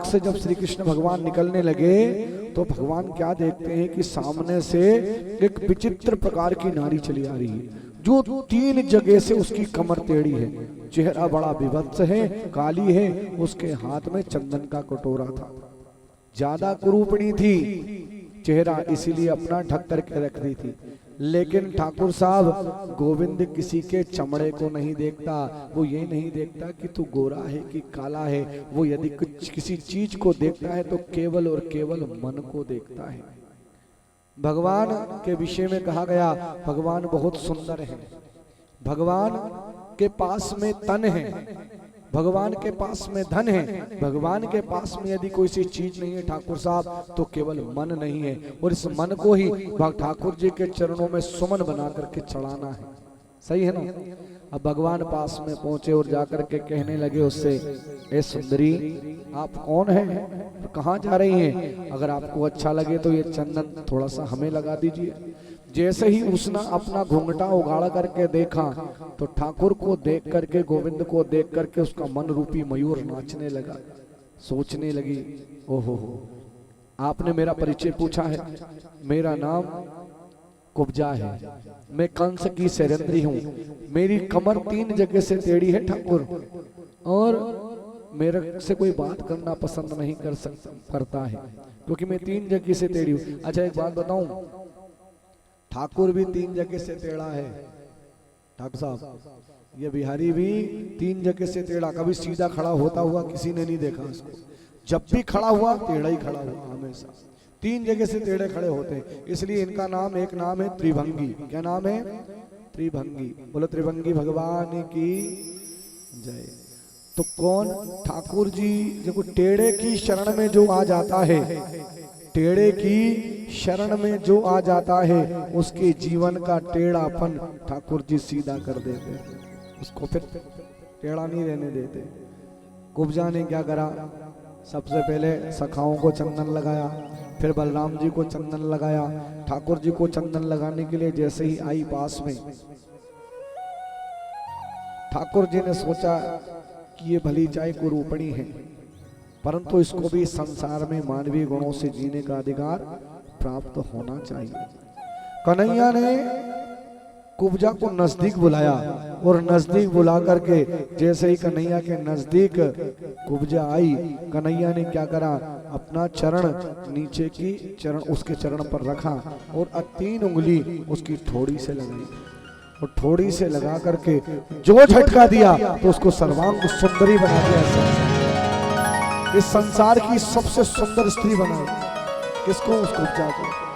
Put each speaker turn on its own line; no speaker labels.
से जब श्री कृष्ण भगवान निकलने लगे तो भगवान क्या देखते हैं कि सामने से एक विचित्र प्रकार की नारी चली आ रही है, जो 3 जगह से उसकी कमर टेढ़ी है, चेहरा बड़ा विभत्स है, काली है, उसके हाथ में चंदन का कटोरा था, ज्यादा कुरूपणी थी, चेहरा इसीलिए अपना ढक करके रख दी थी। लेकिन ठाकुर साहब गोविंद किसी के चमड़े को नहीं देखता, वो ये नहीं देखता कि तू गोरा है कि काला है, वो यदि कुछ किसी चीज को देखता है तो केवल और केवल मन को देखता है। भगवान के विषय में कहा गया भगवान बहुत सुंदर है, भगवान के पास में तन है, भगवान के पास में धन है, भगवान के पास में यदि कोई सी चीज नहीं है ठाकुर साहब तो केवल मन नहीं है, और इस मन को ही ठाकुर जी के चरणों में सुमन बना करके चढ़ाना है। सही है ना। अब भगवान पास में पहुंचे और जाकर के कहने लगे उससे, ए सुंदरी आप कौन हैं, तो कहाँ जा रही हैं, अगर आपको अच्छा लगे तो ये चंदन थोड़ा सा हमें लगा दीजिए। जैसे ही उसने अपना घूंघटा उगाड़ करके देखा तो ठाकुर को देख करके, गोविंद को देख करके उसका मन रूपी मयूर नाचने लगा। सोचने लगी, ओहो आपने मेरा परिचय पूछा है, मेरा नाम कुब्जा है, मैं कंस की सेरेंद्री हूँ, मेरी कमर 3 जगह से टेढ़ी है ठाकुर, और मेरे से कोई बात करना पसंद नहीं करता है क्योंकि मैं 3 जगह से टेढ़ी हूँ। अच्छा एक बात बताऊं, ठाकुर भी 3 जगह से टेढ़ा है। ठाकुर साहब ये बिहारी भी 3 जगह से टेढ़ा, कभी सीधा खड़ा होता हुआ किसी ने नहीं देखा उसको, जब भी खड़ा हुआ टेढ़ा ही खड़ा हुआ, हमेशा 3 जगह से टेढ़े खड़े होते हैं। इसलिए इनका नाम, एक नाम है त्रिभंगी। क्या नाम है? त्रिभंगी। बोलो त्रिभंगी भगवान की जय। तो कौन? ठाकुर जी देखो, टेढ़े की शरण में जो आ जाता है, टेढ़े की शरण में जो आ जाता है उसके जीवन का टेढ़ापन ठाकुर जी सीधा कर देते, उसको फिर टेढ़ा नहीं रहने देते। कुब्जा ने क्या करा, सबसे पहले सखाओं को चंदन लगाया, फिर बलराम जी को चंदन लगाया। ठाकुर जी को चंदन लगाने के लिए जैसे ही आई पास में, ठाकुर जी ने सोचा कि ये भली चाहे कुरूपणी है, परंतु इसको भी संसार में मानवीय गुणों से जीने का अधिकार प्राप्त होना चाहिए। कन्हैया ने कुब्जा को नजदीक बुलाया, और नजदीक बुला करके जैसे ही कन्हैया के नजदीक कुब्जा आई, कन्हैया ने क्या करा, अपना चरण नीचे की चरण उसके चरण पर रखा और 3 उंगली उसकी ठोड़ी से लगाई, और ठोड़ी से लगा करके जो झटका दिया तो उसको सर्वांग सुंदरी बना दिया। इस संसार की सबसे सुंदर स्त्री बनाई किसको? उस कुब्जा को।